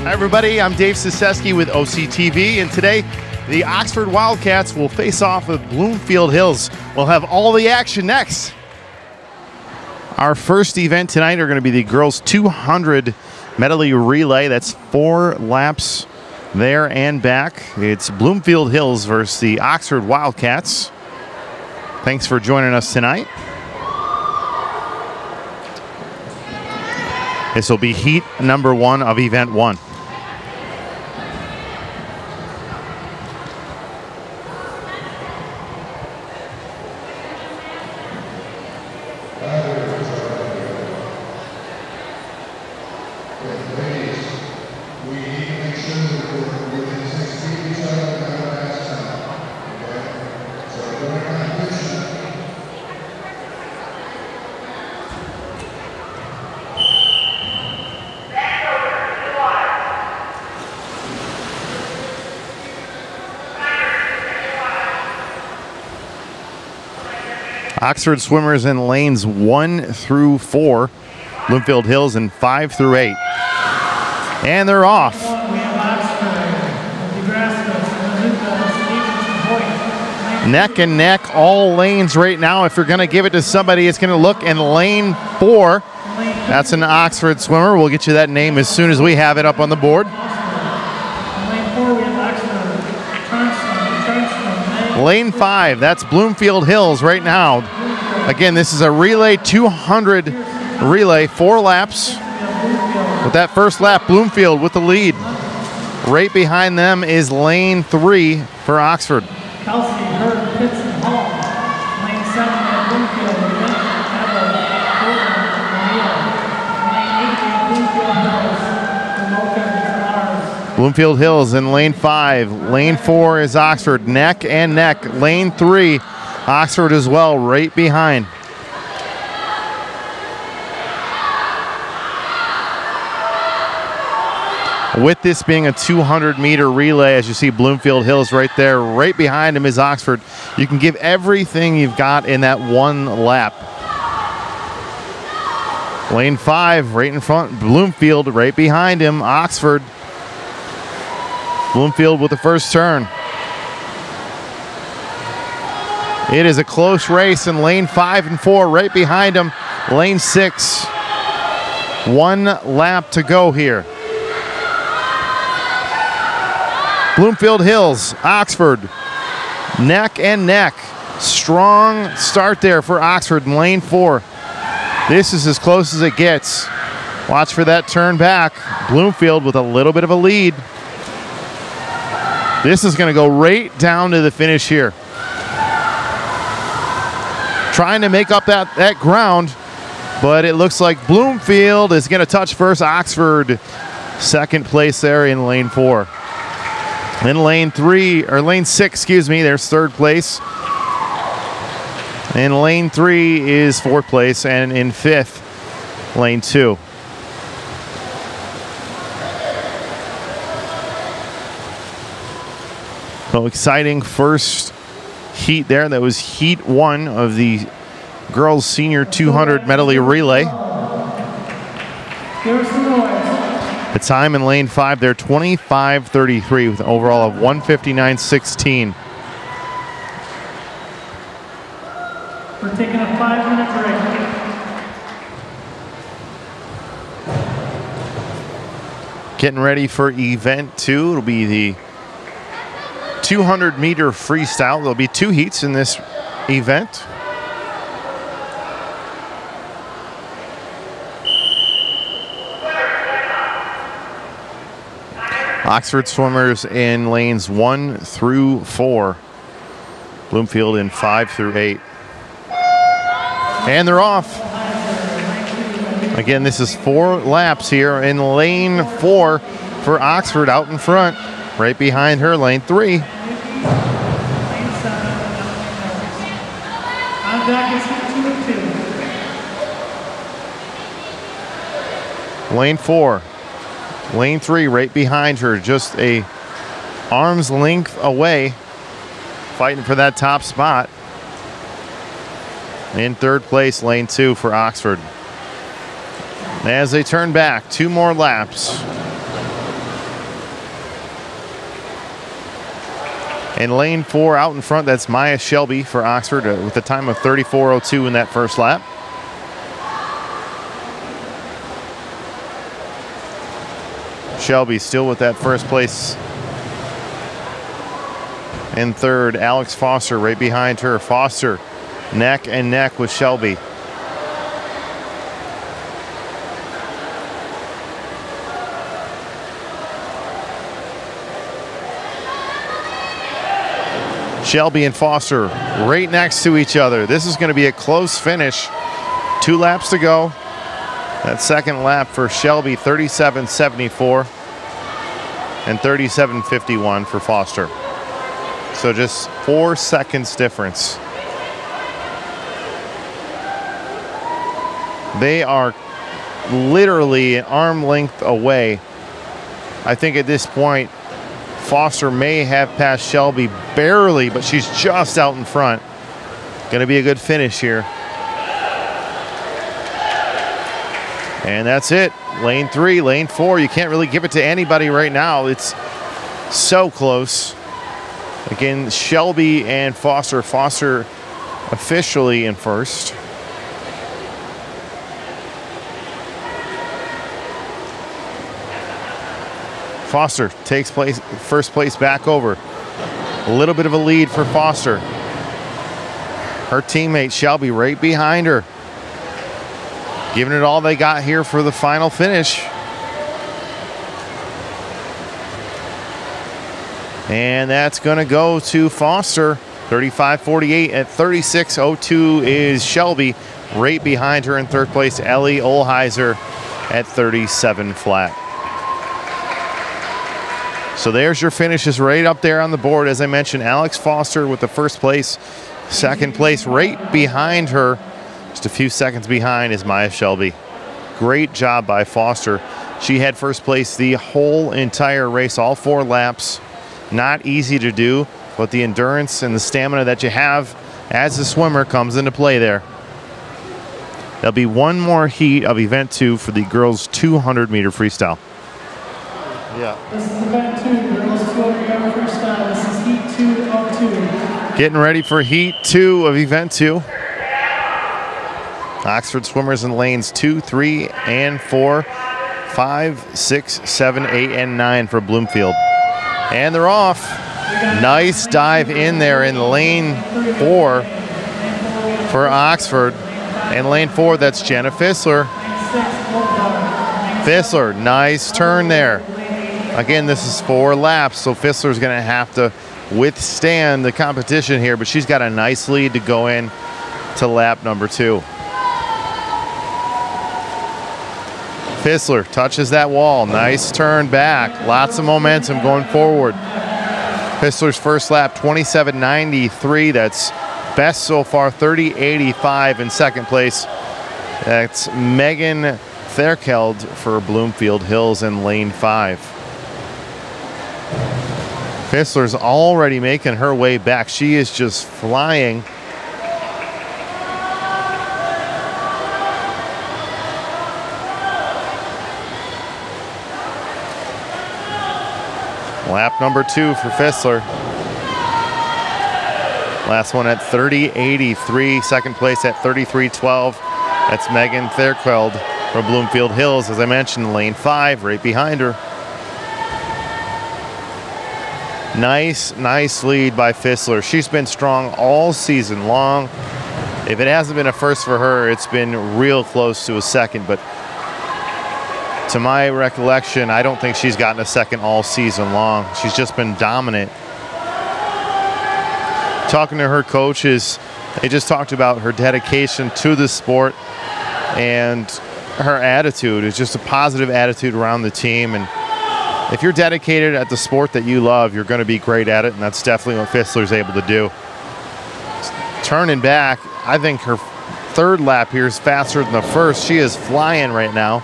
Hi everybody, I'm Dave Siseski with OCTV, and today the Oxford Wildcats will face off with Bloomfield Hills. We'll have all the action next. Our first event tonight are going to be the girls 200 medley relay. That's 4 laps there and back. It's Bloomfield Hills versus the Oxford Wildcats. Thanks for joining us tonight. This will be heat number 1 of event 1. Oxford swimmers in lanes 1 through 4, Bloomfield Hills in 5 through 8. And they're off. Neck and neck, all lanes right now. If you're going to give it to somebody, it's going to look in lane 4. That's an Oxford swimmer. We'll get you that name as soon as we have it up on the board. Lane 5, that's Bloomfield Hills right now. Again, this is a relay 200 relay, 4 laps. With that first lap, Bloomfield with the lead. Right behind them is lane 3 for Oxford. Kelsey, Hurd, Pitts, and Hall. Lane 7 at Bloomfield, Bloomfield Hills in lane 5. Lane 4 is Oxford, neck and neck. Lane 3, Oxford as well, right behind. With this being a 200-meter relay, as you see Bloomfield Hills right there, right behind him is Oxford. You can give everything you've got in that one lap. Lane 5, right in front, Bloomfield right behind him, Oxford. Bloomfield with the first turn. It is a close race in lane 5 and 4, right behind him, lane 6. 1 lap to go here. Bloomfield Hills, Oxford, neck and neck. Strong start there for Oxford in lane 4. This is as close as it gets. Watch for that turn back. Bloomfield with a little bit of a lead. This is going to go right down to the finish here. Trying to make up that ground, but it looks like Bloomfield is going to touch first. Oxford, second place there in lane 4. In lane 6, excuse me, there's third place. In lane 3 is fourth place, and in 5th, lane 2. So exciting first heat there. That was heat 1 of the girls senior 200 medley relay. The time in lane 5 there, 25:33 with an overall of 1:59.16. We're taking a 5-minute break. Getting ready for event 2. It'll be the 200 meter freestyle. There'll be 2 heats in this event. Oxford swimmers in lanes 1 through 4. Bloomfield in 5 through 8. And they're off. Again, this is 4 laps here in lane 4 for Oxford out in front. Right behind her, lane 3. That is heat 2 of 2. Lane 4. Lane 3 right behind her, just a arm's length away, fighting for that top spot. In third place, lane 2 for Oxford. As they turn back, 2 more laps. In lane 4 out in front, that's Maya Shelby for Oxford with a time of 34:02 in that first lap. Shelby still with that first place. In third, Alex Foster right behind her. Foster neck and neck with Shelby. Shelby and Foster right next to each other. This is going to be a close finish. 2 laps to go. That second lap for Shelby, 37.74 and 37.51 for Foster. So just 4 seconds difference. They are literally an arm length away. I think at this point, Foster may have passed Shelby barely, but she's just out in front. Going to be a good finish here. And that's it. Lane 3, lane 4. You can't really give it to anybody right now. It's so close. Again, Shelby and Foster. Foster officially in first. Foster takes first place back over. A little bit of a lead for Foster. Her teammate Shelby right behind her. Giving it all they got here for the final finish. And that's going to go to Foster. 35.48 at 36.02 is Shelby. Right behind her in third place, Ellie Olheiser at 37 flat. So there's your finishes right up there on the board. As I mentioned, Alex Foster with the first place. Second place right behind her, just a few seconds behind, is Maya Shelby. Great job by Foster. She had first place the whole entire race, all 4 laps. Not easy to do, but the endurance and the stamina that you have as a swimmer comes into play there. There'll be one more heat of event 2 for the girls 200 meter freestyle. Yeah. This is event 2, girls 200 meter freestyle. This is heat 2 of 2. Getting ready for heat 2 of event 2. Oxford swimmers in lanes 2, 3, and 4, 5, 6, 7, 8, and 9 for Bloomfield. And they're off. Nice dive in there in lane 4 for Oxford. And lane 4, that's Jenna Fissler. Fissler, nice turn there. Again, this is 4 laps, so Fissler's going to have to withstand the competition here, but she's got a nice lead to go in to lap number 2. Fissler touches that wall. Nice turn back. Lots of momentum going forward. Fissler's first lap, 27.93. That's best so far, 30.85 in second place. That's Megan Therkeld for Bloomfield Hills in lane 5. Fissler's already making her way back. She is just flying. Lap number 2 for Fissler. Last one at 30.83. Second place at 33.12. That's Megan Therkeld from Bloomfield Hills. As I mentioned, lane 5, right behind her. Nice lead by Fissler. She's been strong all season long. If it hasn't been a first for her, it's been real close to a second. But to my recollection, I don't think she's gotten a second all season long. She's just been dominant. Talking to her coaches, they just talked about her dedication to the sport and her attitude. It's just a positive attitude around the team. And if you're dedicated at the sport that you love, you're going to be great at it, and that's definitely what Fissler's able to do. turning back. I think her third lap here is faster than the first. She is flying right now.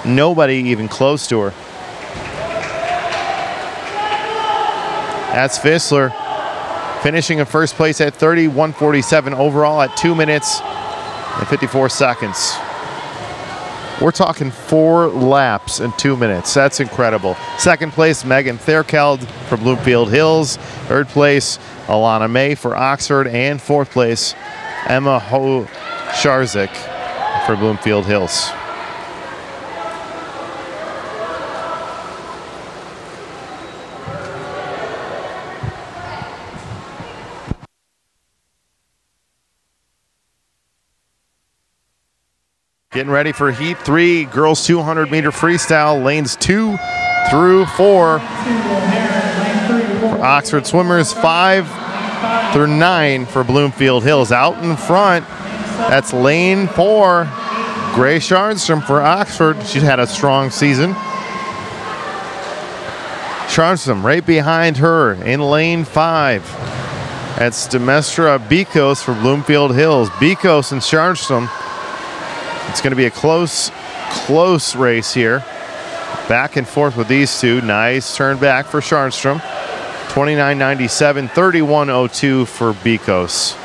Nobody even close to her. That's Fissler, finishing in first place at 31:47 overall at 2 minutes and 54 seconds. We're talking 4 laps in 2 minutes. That's incredible. Second place, Megan Therkeld for Bloomfield Hills. Third place, Alana May for Oxford. And fourth place, Emma Ho-Sharzik for Bloomfield Hills. Getting ready for Heat 3, girls 200 meter freestyle, lanes 2 through 4. For Oxford swimmers, 5 through 9 for Bloomfield Hills. Out in front, that's lane 4. Grace Sharnstrom for Oxford. She's had a strong season. Sharnstrom right behind her in lane 5. That's Demestra Bikos for Bloomfield Hills. Bikos and Sharnstrom. It's going to be a close race here. Back and forth with these two. Nice turn back for Sharnstrom. 29.97, 31.02 for Bikos.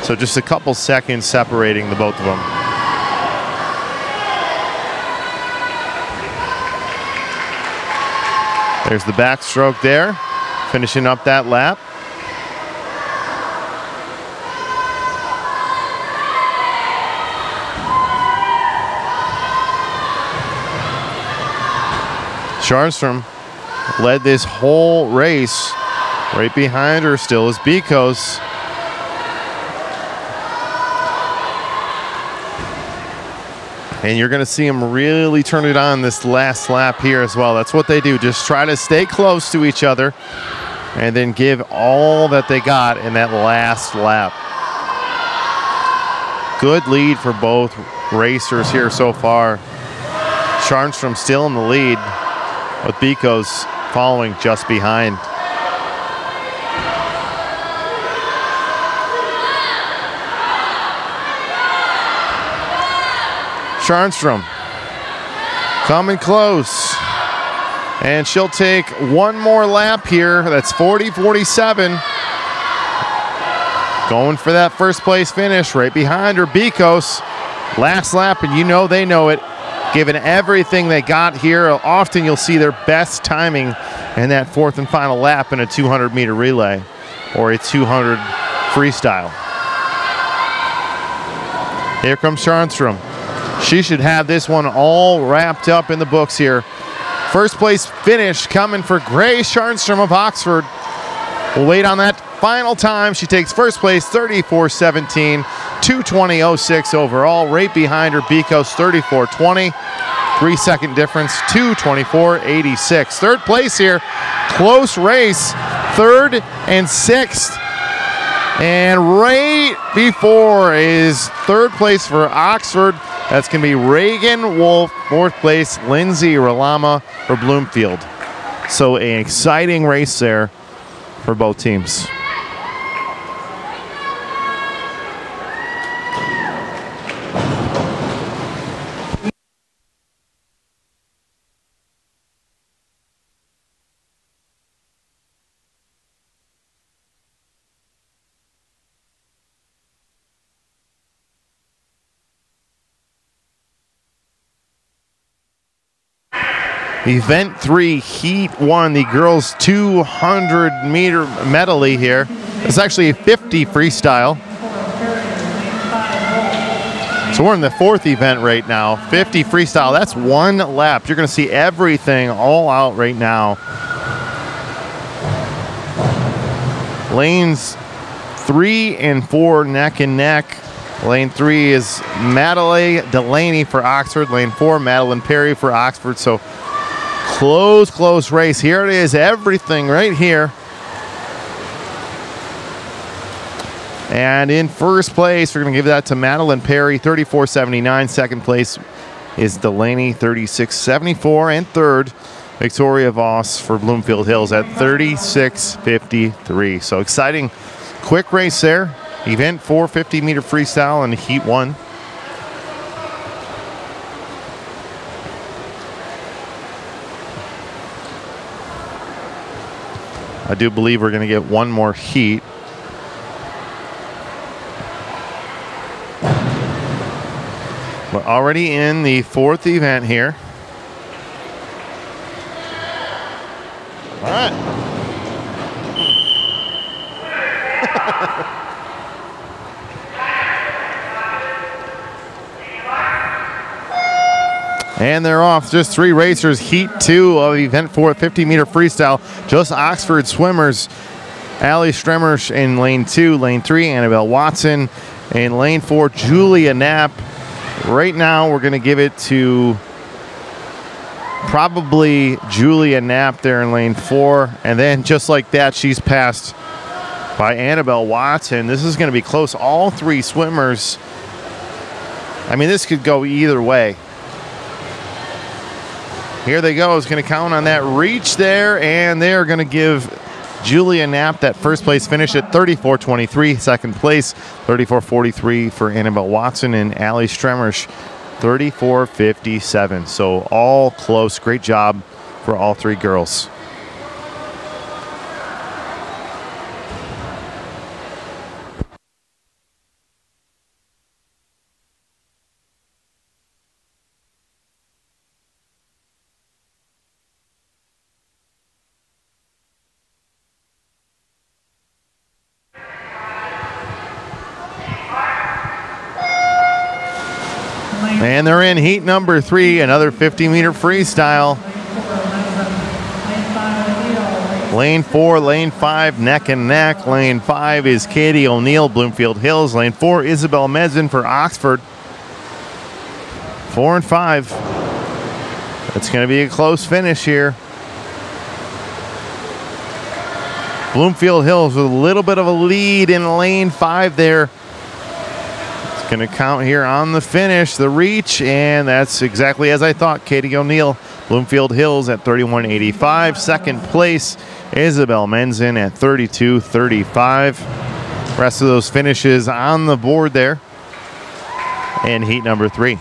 So just a couple seconds separating the both of them. There's the backstroke there, finishing up that lap. Sharnstrom led this whole race. Right behind her still is Bikos. And you're going to see them really turn it on this last lap here as well. That's what they do. Just try to stay close to each other and then give all that they got in that last lap. Good lead for both racers here so far. Sharnstrom still in the lead, with Bikos following just behind. Sharnstrom coming close, and she'll take one more lap here. That's 40.47. Going for that first place finish. Right behind her, Bikos. Last lap, and you know they know it. Given everything they got here, often you'll see their best timing in that fourth and final lap in a 200 meter relay or a 200 freestyle. Here comes Sharnstrom. She should have this one all wrapped up in the books here. First place finish coming for Grace Sharnstrom of Oxford. We'll wait on that final time. She takes first place, 34.17, 2:20.06 overall. Right behind her, Bikos, 34.20. 3-second difference, 2:24.86. Third place here, close race, third and sixth. And right before is third place for Oxford. That's going to be Reagan Wolf. Fourth place, Lindsay Ralama for Bloomfield. So an exciting race there for both teams. Event 3, Heat 1, the girls 200 meter medley here. It's actually a 50 freestyle. So we're in the fourth event right now. 50 freestyle, that's one lap. You're gonna see everything all out right now. Lanes 3 and 4 neck and neck. Lane 3 is Medley Delaney for Oxford. Lane 4, Madeline Perry for Oxford. So close race. Here it is, everything right here. And in first place, we're going to give that to Madeline Perry, 34.79. Second place is Delaney, 36.74. And third, Victoria Voss for Bloomfield Hills at 36.53. So exciting, quick race there. Event 450 meter freestyle in heat 1. I do believe we're going to get one more heat. We're already in the 4th event here. All right. And they're off. Just 3 racers. Heat 2 of event 450 meter freestyle. Just Oxford swimmers. Allie Stremmersh in lane 2. Lane 3, Annabelle Watson. In lane 4, Julia Knapp. Right now, we're going to give it to probably Julia Knapp there in lane 4. And then just like that, she's passed by Annabelle Watson. This is going to be close. All 3 swimmers. I mean, this could go either way. Here they go. It's going to count on that reach there, and they are going to give Julia Knapp that first place finish at 34.23. Second place, 34.43 for Annabelle Watson, and Allie Stremmersh, 34.57. So all close. Great job for all 3 girls. And they're in heat number 3, another 50-meter freestyle. Lane 4, lane 5, neck and neck. Lane 5 is Katie O'Neill, Bloomfield Hills. Lane 4, Isabel Medley for Oxford. 4 and 5. It's going to be a close finish here. Bloomfield Hills with a little bit of a lead in lane 5 there. Going to count here on the finish, the reach, and that's exactly as I thought. Katie O'Neill, Bloomfield Hills at 31.85. Second place, Isabel Menzin at 32.35. Rest of those finishes on the board there in heat number 3.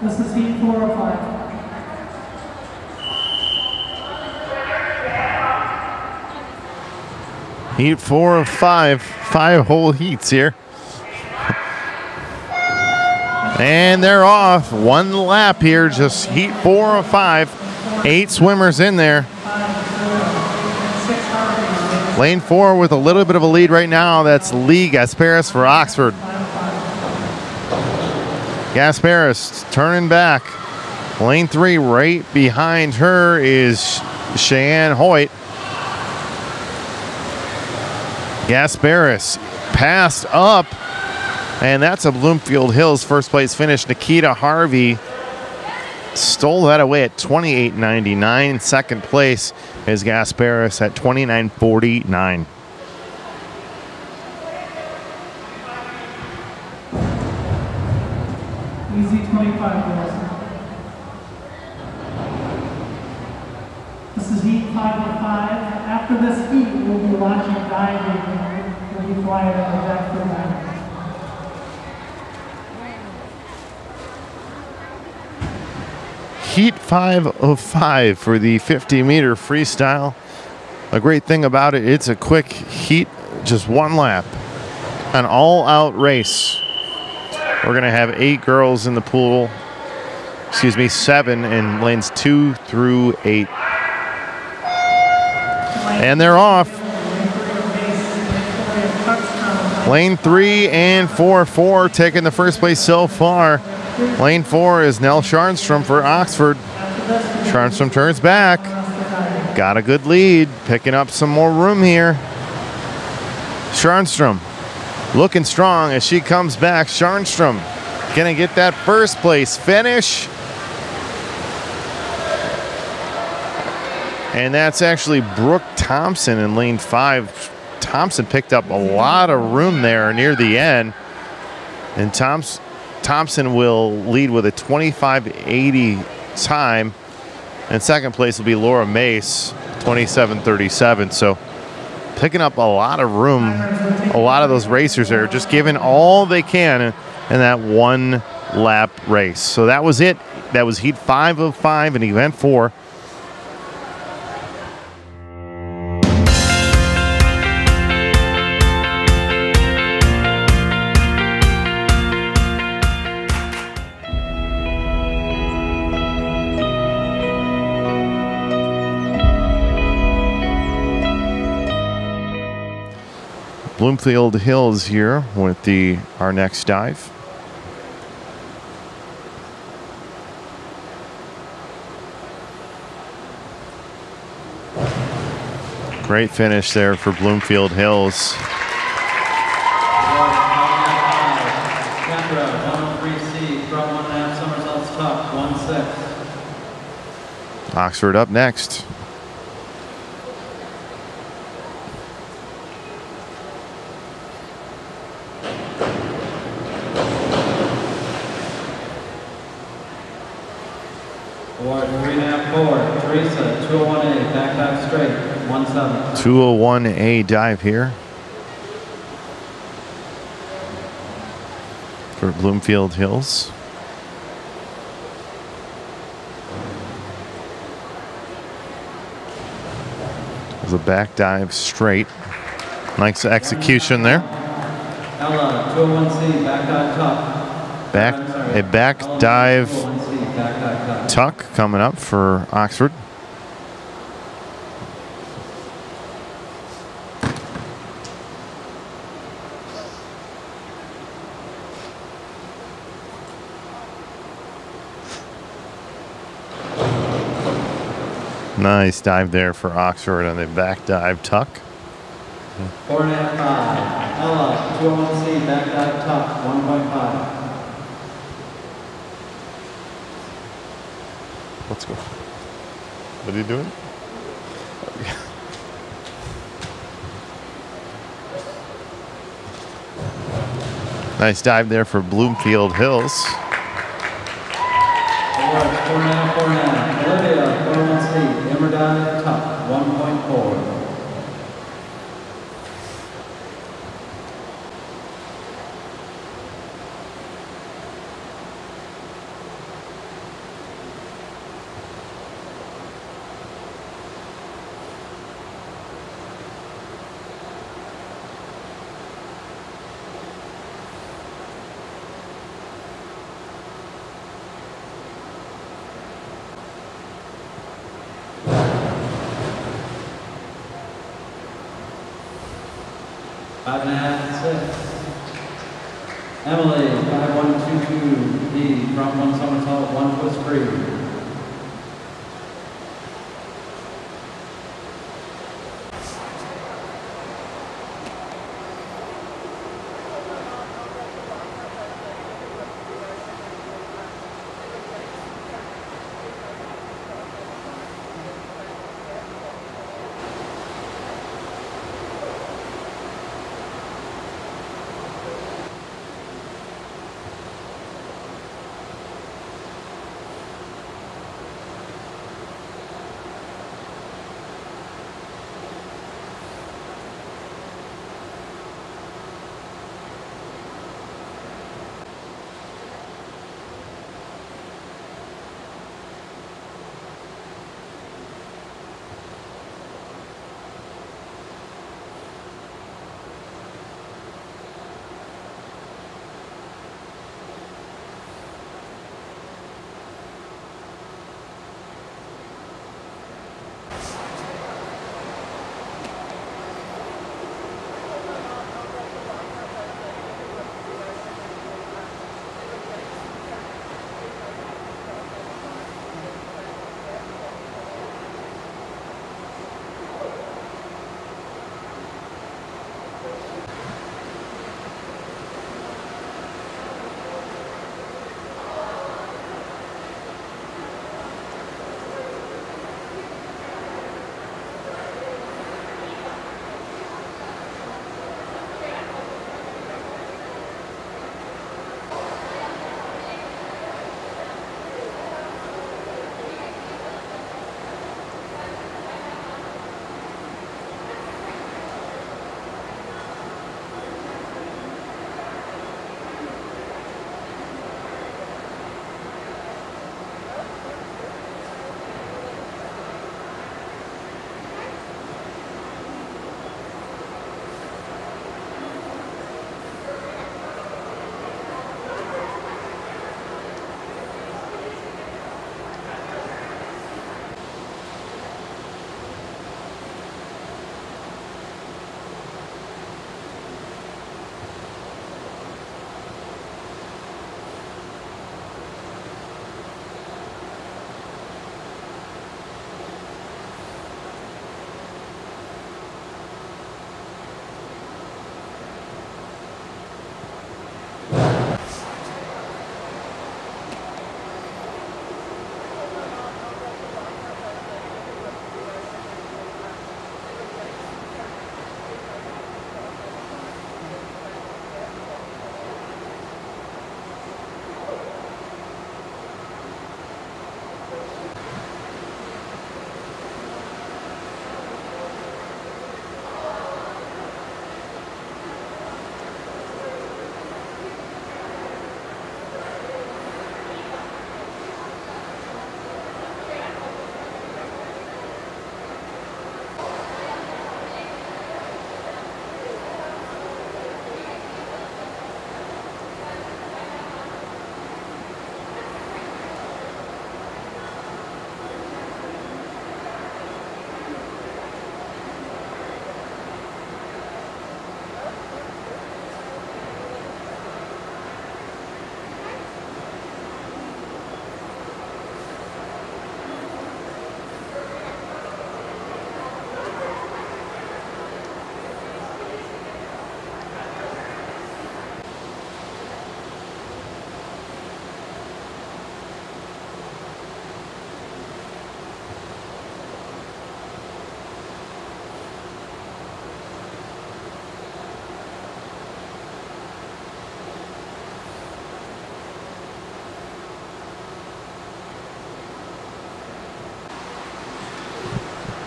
This is heat 4 of 5. Heat 4 of 5. 5 whole heats here. And they're off. 1 lap here, just heat 4 of 5. 8 swimmers in there. Lane 4 with a little bit of a lead right now. That's Lee Gasparis for Oxford. Gasparis turning back. Lane 3 right behind her is Cheyenne Hoyt. Gasparis passed up, and that's a Bloomfield Hills first place finish. Nikita Harvey stole that away at 28.99. Second place is Gasparis at 29.49. Easy 25 girls. This is heat 5 of 5. After this heat, we'll be watching diving. We'll be flying on the deck for diving. Heat 5 of 5 for the 50-meter freestyle. A great thing about it, it's a quick heat, just 1 lap. An all-out race. We're going to have 8 girls in the pool. Excuse me, 7 in lanes 2 through 8. And they're off. Lane 3 and 4 taking the first place so far. Lane 4 is Nell Scharnstrom for Oxford. Scharnstrom turns back. Got a good lead. Picking up some more room here. Scharnstrom looking strong as she comes back. Scharnstrom gonna get that first place finish. And that's actually Brooke Thompson in lane 5. Thompson picked up a lot of room there near the end. And Thompson will lead with a 25.80 time. And second place will be Laura Mace, 27.37. So picking up a lot of room. A lot of those racers are just giving all they can in that one lap race. So that was it. That was heat 5 of 5 in event 4. Bloomfield Hills here with our next dive. Great finish there for Bloomfield Hills. Oxford up next. Award 3.5-4, Teresa, 201A, back dive straight, 1-7. 201A dive here for Bloomfield Hills. There's a back dive straight. Nice execution there. Ella, 201C, back dive tuck. A back dive tuck coming up for Oxford. Nice dive there for Oxford on the back dive tuck. 4.5. Ella, 201C, back dive tuck, 1.5. Let's go. What are you doing? Nice dive there for Bloomfield Hills. Award 4.5. Olivia, 401C, hammer dive tuck, 1.4. Five and a half, 6. Emily, 5122D, front 1 somersault, 1 twist free.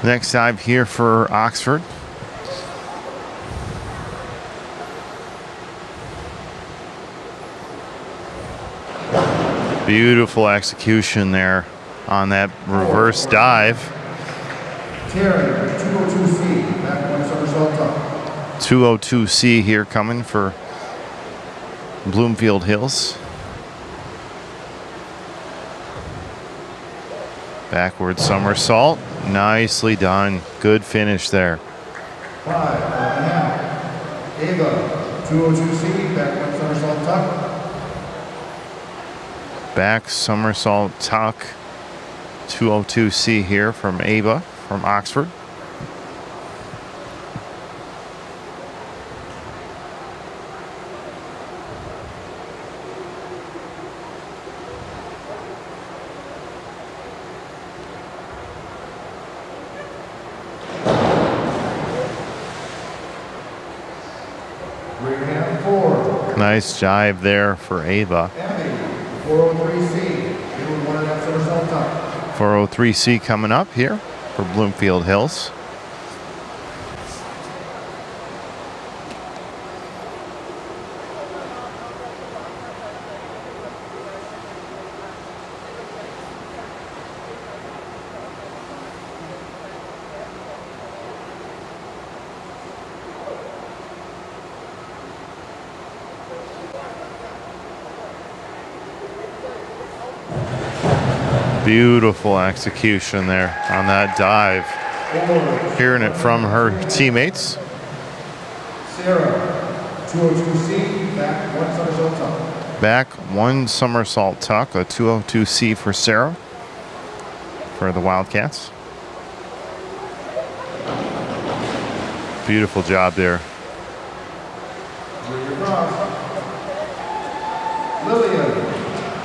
Next dive here for Oxford. Beautiful execution there on that reverse dive. 202C, back one somersault tuck. 202C here coming for Bloomfield Hills. Backward somersault. Nicely done. Good finish there. 5.5. Ava, 202C, back one somersault tuck. Back somersault tuck. 202C here from Ava from Oxford. Nice jive there for Ava. 403C, 1.5 somersault tuck. 403C coming up here for Bloomfield Hills. Beautiful execution there on that dive. Hearing it from her teammates. Sarah, 202C, back one somersault tuck. Back one somersault tuck, a 202C for Sarah for the Wildcats. Beautiful job there. Lillian,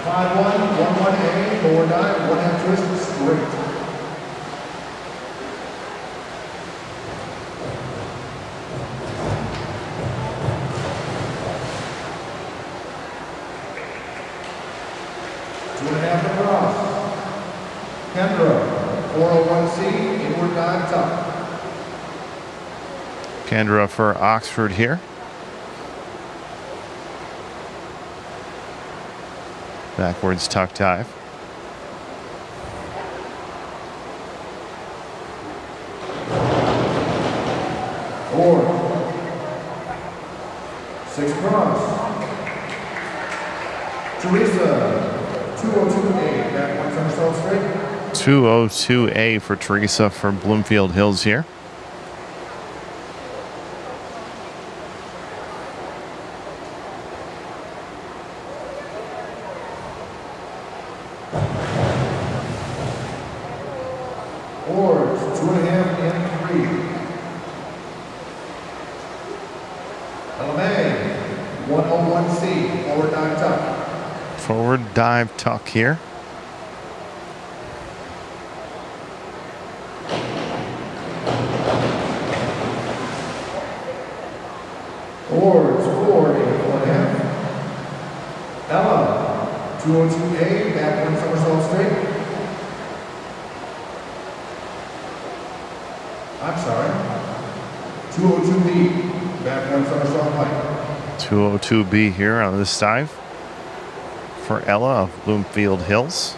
5-1, 1-1A, forward dive, 1.5 twist, straight. Kendra, 401C, inward dive tuck. Kendra for Oxford here. Backwards tuck dive. Four. 6 cross. Teresa, 202A, back one somersault straight. 202A for Teresa for Bloomfield Hills here. Boards, 2.5 and 3. LMA, 101C, forward dive tuck. Forward dive tuck here. Boards, 4 and 1.5. Ella, 202A, back one somersault straight. I'm sorry. 202B, back one somersault pike. 202B here on this dive for Ella of Bloomfield Hills.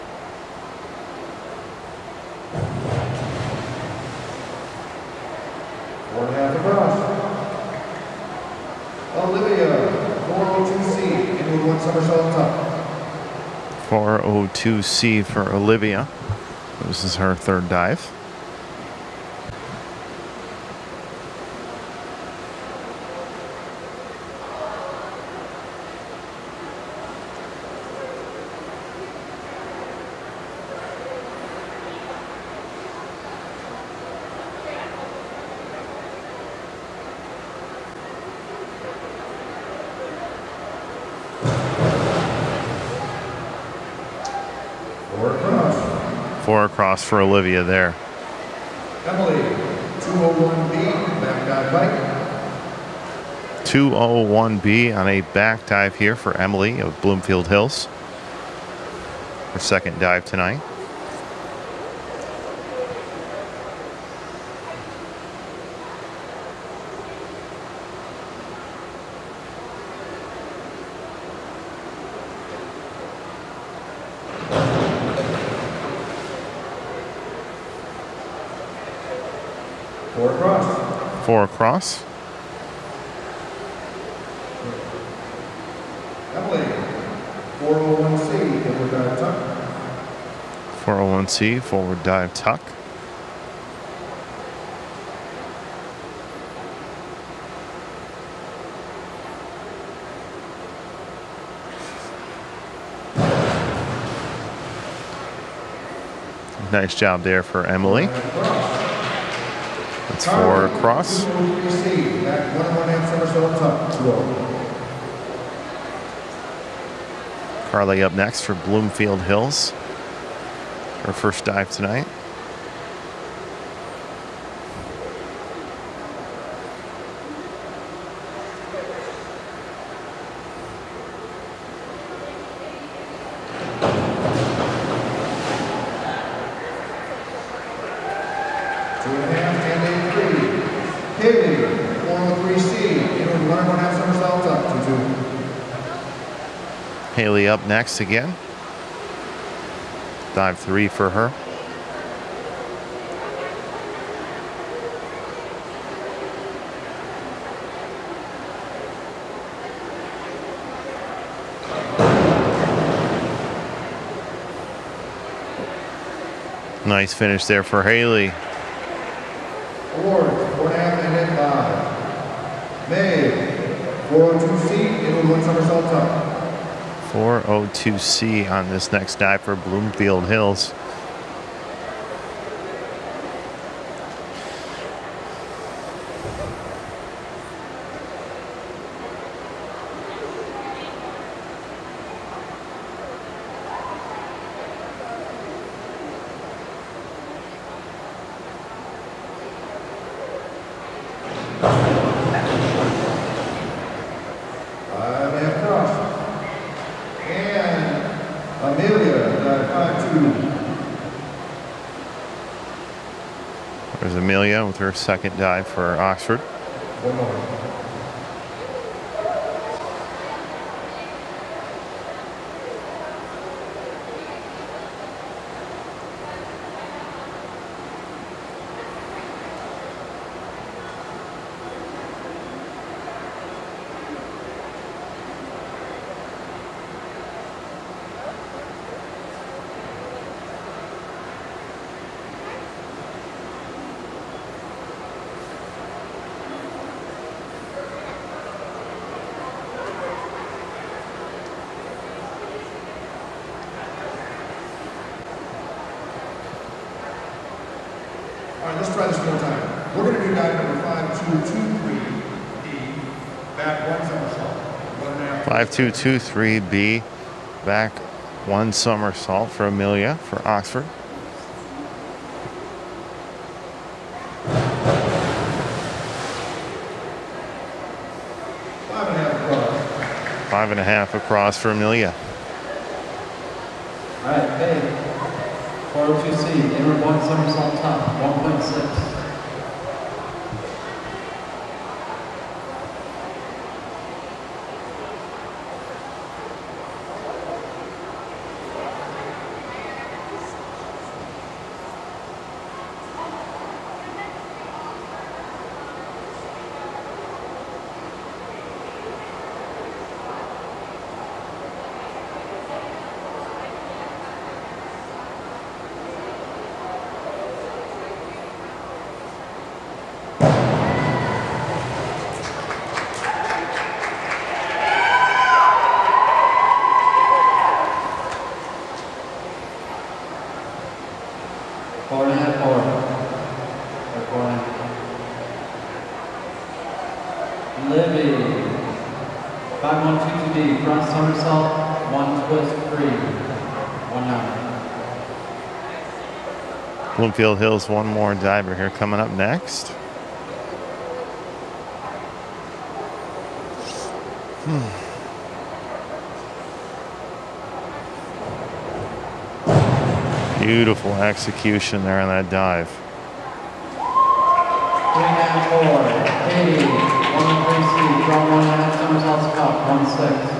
Four and a half across. Olivia, 402C, inward one somersault tuck. 402C for Olivia. This is her third dive. Four across for Olivia there. Emily, 201B, back dive bike. 201B on a back dive here for Emily of Bloomfield Hills. Her second dive tonight. 4 across. 4 across. Medley, 401C, forward dive tuck. 401C, forward dive tuck. Nice job there for Emily. That's 4 across. Back 1.5 somersault tuck. Roll. Carly up next for Bloomfield Hills. Her first dive tonight. Haley up next again. Dive 3 for her. Nice finish there for Haley. Award, 4.5 and then 5. May, 402C, into 1 somersault tuck. 402C on this next dive for Bloomfield Hills. There's Amelia with her second dive for Oxford. 1 more. All right, let's try this one more time. We're going to do dive number 5223B, back 1 somersault. 5223B, back 1 somersault for Amelia for Oxford. Five and a half across for Amelia. All right, hey. 402C, inward 1 somersault top, 1.6. Libby, 5122D, front somersault, 1 twist free, 1 out. Bloomfield Hills, one more diver here coming up next. Beautiful execution there on that dive. 394, 80, 1-3C, draw 1.5 somersaults cup, 1-6.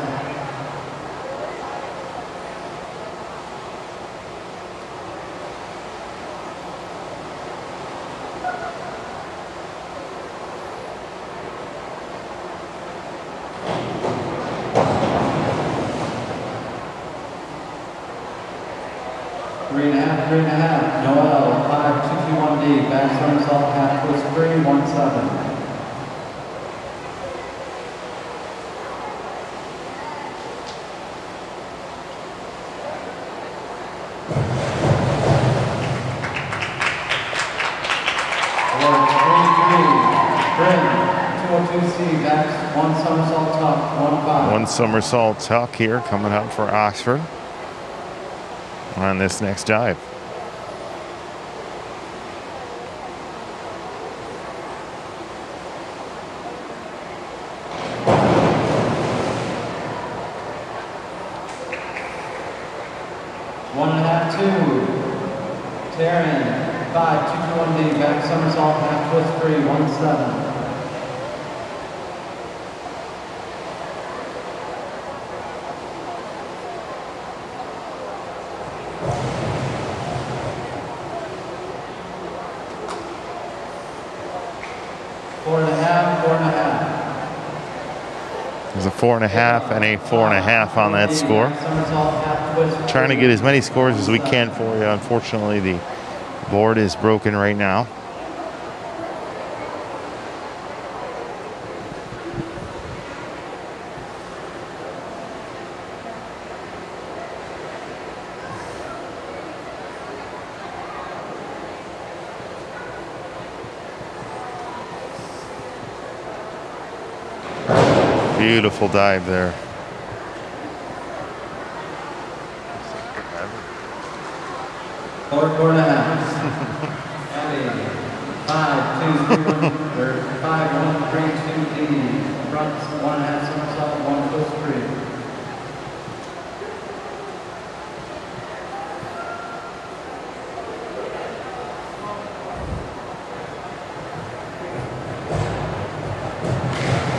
3.5. Noel, 5-2-2-1D, back somersault, half twist free, 1-7. One somersault tuck, 1-5. One somersault tuck here coming up for Oxford on this next dive. One and a half, 2. Taryn, 5-2-2-1D, back somersault, half twist free, 1-7. There's a 4.5 and a 4.5 on that score. Trying to get as many scores as we can for you. Unfortunately, the board is broken right now. Beautiful dive there. Four and a half. Abby, 5-2-3-1, or 5-1-3-2-D. Front 1.5 somersault, 1 twist free.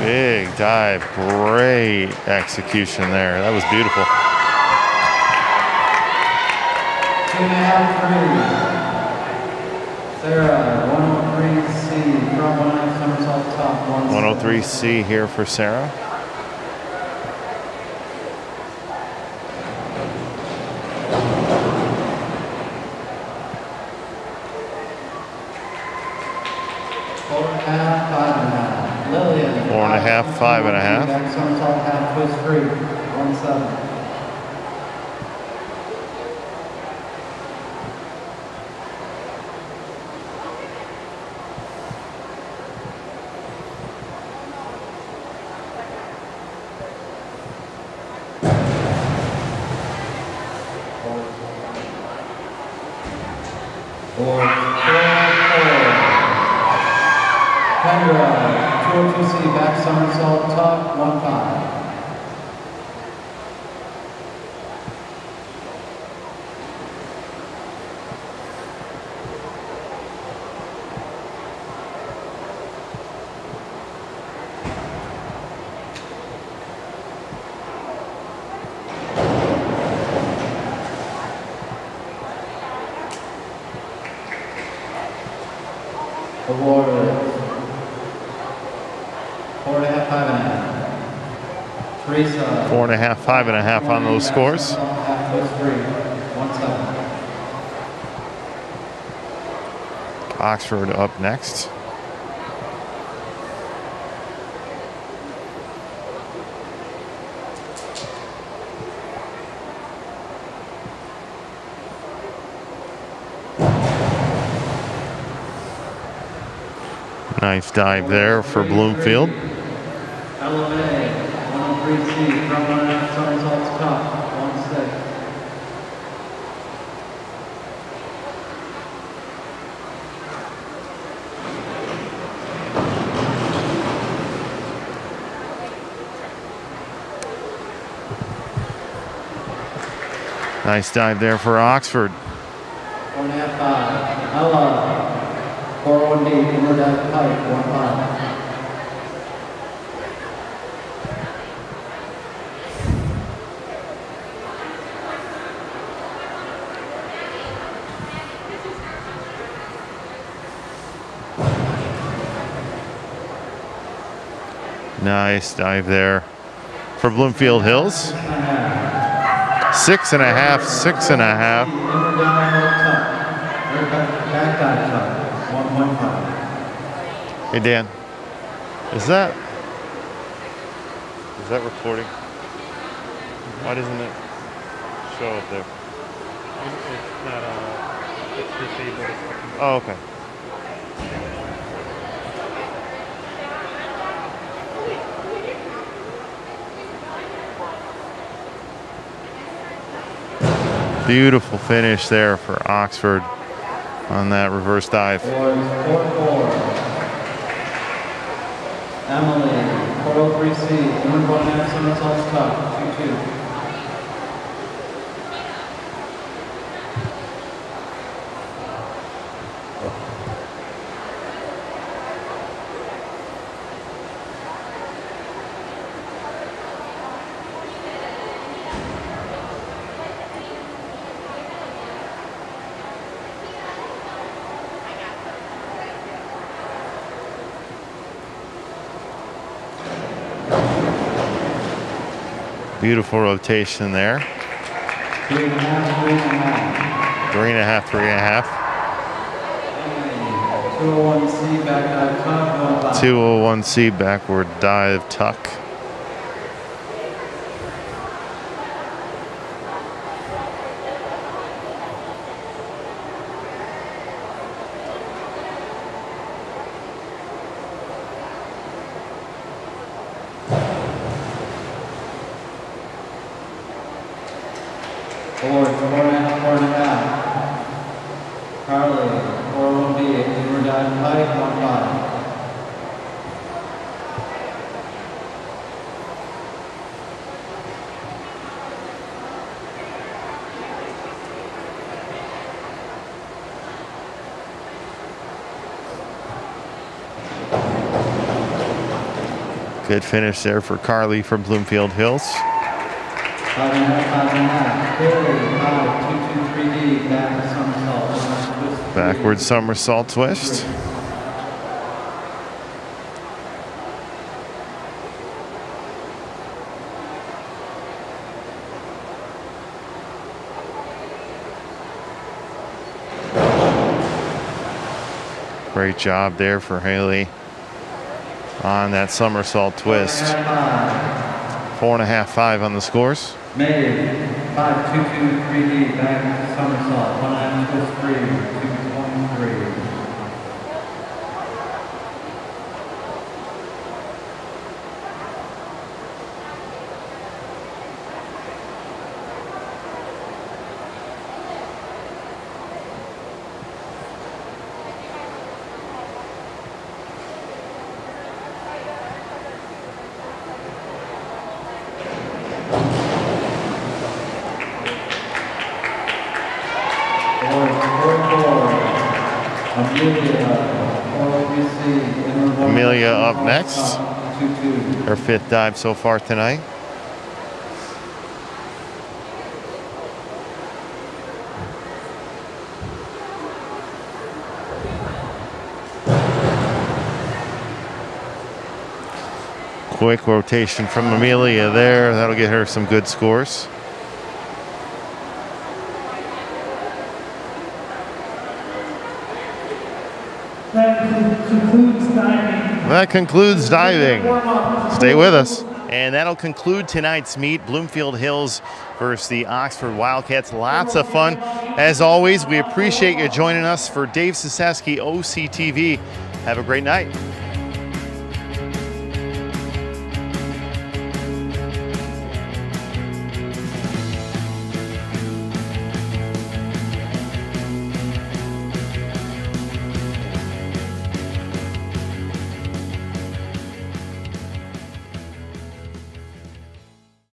Big dive, great execution there. That was beautiful. 2.5, 3. Sarah, 103C, front 1.5 somersault top, 103C here for Sarah. Lillian, 4.5, 5.5. back somersault, half twist free, 1-7. Kendra, 202C, back somersault, tuck, 1-5. Awarded 4.5, 5.5. Teresa, 4.5, 5.5 on those scores. Half twist free, 1-7. Oxford up next. Nice dive there for Bloomfield. LMA, 103C, front 1.5 somersaults top, 1-6. Nice dive there for Oxford. 4.5, 5. Ella, 4-1D, inward dive pipe, 1-5. Nice dive there for Bloomfield Hills. 6.5, 6.5. Inward dive tuck. Or back dive tuck. 1.5. Hey Dan, is that recording? Why doesn't it show up there? It's not it's disabled. Oh, okay. Beautiful finish there for Oxford on that reverse dive. 4-4. Emily, 403C, inward 1.5 somersaults tuck. 2-2. Beautiful rotation there. 3.5, 3.5, 3.5. 201C, back dive tuck. 201C, backward dive tuck. Forward, 4.5. Carly, 401B, inward dive pike, 1.5. Good finish there for Carly from Bloomfield Hills. 5.5. Carly, 5, 2-2-3D, back somersault. Backward somersault twist. Great job there for Haley on that somersault twist. 4.5, 5 on the scores. Made 5-2-2-3D, back somersault. 1.5 twist free, 2.3. Amelia up next. Her 5th dive so far tonight. Quick rotation from Amelia there. That'll get her some good scores. That concludes diving. Stay with us. And that'll conclude tonight's meet. Bloomfield Hills versus the Oxford Wildcats. Lots of fun. As always, we appreciate you joining us. For Dave Saseski, OCTV, have a great night.